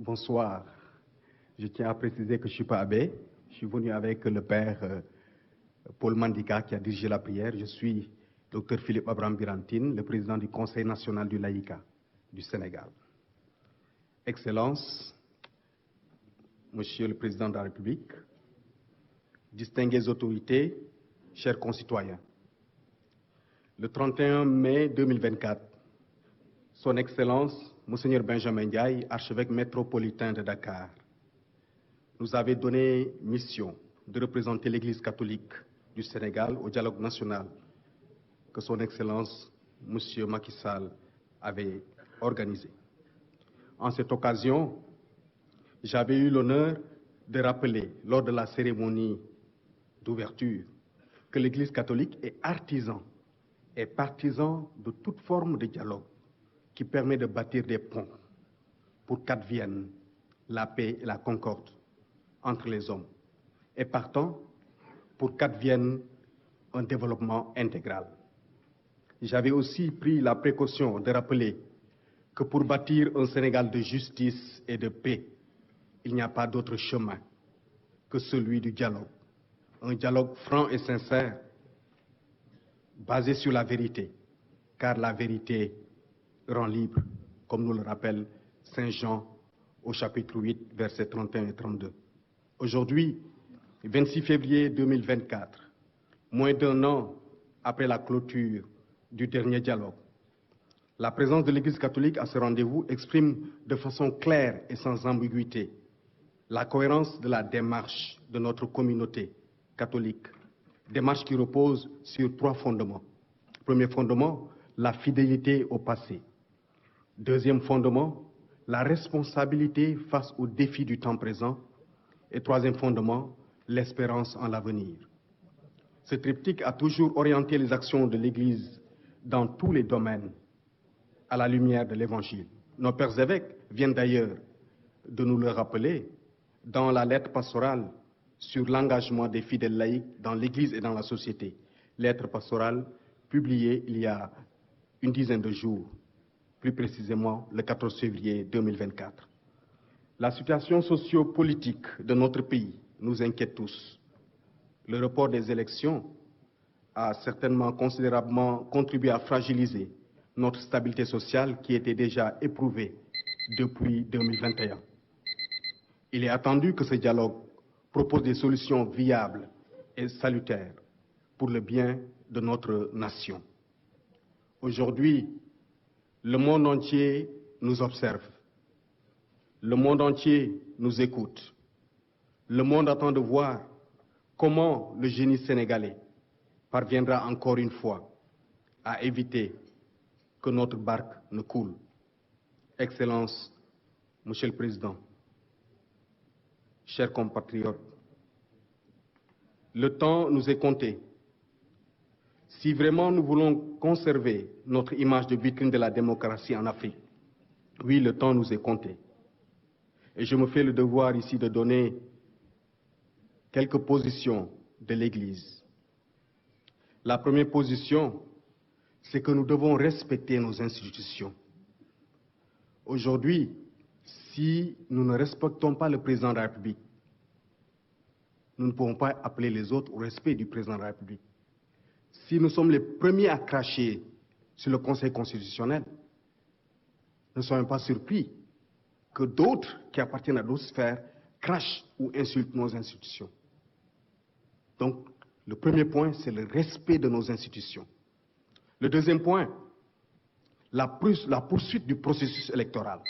Bonsoir. Je tiens à préciser que je ne suis pas abbé. Je suis venu avec le père Paul Mandika qui a dirigé la prière. Je suis Dr Philippe Abraham Birantine, le président du Conseil national du laïcat du Sénégal. Excellences, Monsieur le Président de la République, distinguées autorités, chers concitoyens, le 31 mai 2024, Son Excellence, Monseigneur Benjamin Ndiaye, archevêque métropolitain de Dakar, nous avait donné mission de représenter l'Église catholique du Sénégal au dialogue national que Son Excellence, Monsieur Macky Sall, avait organisé. En cette occasion, j'avais eu l'honneur de rappeler, lors de la cérémonie d'ouverture, que l'Église catholique est artisan et partisan de toute forme de dialogue qui permet de bâtir des ponts pour qu'advienne la paix et la concorde entre les hommes, et partant pour qu'advienne un développement intégral. J'avais aussi pris la précaution de rappeler que pour bâtir un Sénégal de justice et de paix, il n'y a pas d'autre chemin que celui du dialogue. Un dialogue franc et sincère, basé sur la vérité, car la vérité rend libre, comme nous le rappelle Saint Jean au chapitre 8, versets 31 et 32. Aujourd'hui, 26 février 2024, moins d'un an après la clôture du dernier dialogue, la présence de l'Église catholique à ce rendez-vous exprime de façon claire et sans ambiguïté la cohérence de la démarche de notre communauté catholique, démarche qui repose sur 3 fondements. Premier fondement, la fidélité au passé. Deuxième fondement, la responsabilité face aux défis du temps présent. Et troisième fondement, l'espérance en l'avenir. Ce triptyque a toujours orienté les actions de l'Église dans tous les domaines à la lumière de l'Évangile. Nos pères évêques viennent d'ailleurs de nous le rappeler dans la lettre pastorale sur l'engagement des fidèles laïcs dans l'Église et dans la société. Lettre pastorale publiée il y a une dizaine de jours, plus précisément le 14 février 2024. La situation socio-politique de notre pays nous inquiète tous. Le report des élections a certainement considérablement contribué à fragiliser notre stabilité sociale qui était déjà éprouvée depuis 2021. Il est attendu que ce dialogue propose des solutions viables et salutaires pour le bien de notre nation. Aujourd'hui, le monde entier nous observe. Le monde entier nous écoute. Le monde attend de voir comment le génie sénégalais parviendra encore une fois à éviter que notre barque ne coule. Excellences, Monsieur le Président, chers compatriotes, le temps nous est compté. Si vraiment nous voulons conserver notre image de vitrine de la démocratie en Afrique, oui, le temps nous est compté. Et je me fais le devoir ici de donner quelques positions de l'Église. La première position, c'est que nous devons respecter nos institutions. Aujourd'hui, si nous ne respectons pas le président de la République, nous ne pouvons pas appeler les autres au respect du président de la République. Si nous sommes les premiers à cracher sur le Conseil constitutionnel, ne soyons pas surpris que d'autres qui appartiennent à d'autres sphères crachent ou insultent nos institutions. Donc, le premier point, c'est le respect de nos institutions. Le deuxième point, la poursuite du processus électoral.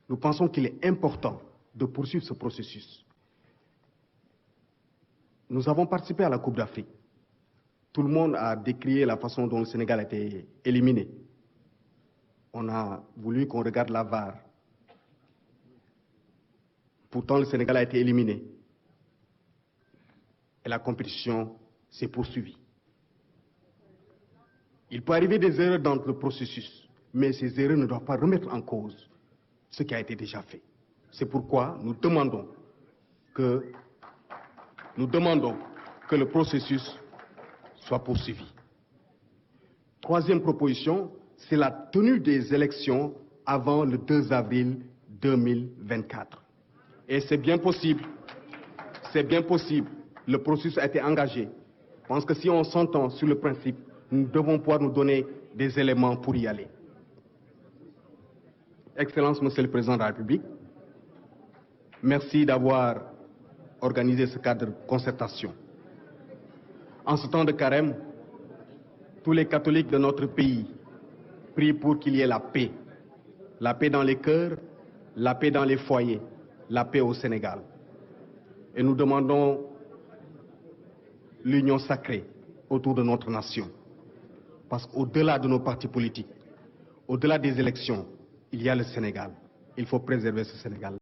Nous pensons qu'il est important de poursuivre ce processus. Nous avons participé à la Coupe d'Afrique. Tout le monde a décrié la façon dont le Sénégal a été éliminé. On a voulu qu'on regarde la VAR. Pourtant, le Sénégal a été éliminé. Et la compétition s'est poursuivie. Il peut arriver des erreurs dans le processus, mais ces erreurs ne doivent pas remettre en cause ce qui a été déjà fait. C'est pourquoi nous demandons que le processus soit poursuivi. Troisième proposition, c'est la tenue des élections avant le 2 avril 2024. Et c'est bien possible, le processus a été engagé. Je pense que si on s'entend sur le principe, nous devons pouvoir nous donner des éléments pour y aller. Excellence, Monsieur le Président de la République, merci d'avoir organisé ce cadre de concertation. En ce temps de carême, tous les catholiques de notre pays prient pour qu'il y ait la paix. La paix dans les cœurs, la paix dans les foyers, la paix au Sénégal. Et nous demandons l'union sacrée autour de notre nation. Parce qu'au-delà de nos partis politiques, au-delà des élections, il y a le Sénégal. Il faut préserver ce Sénégal.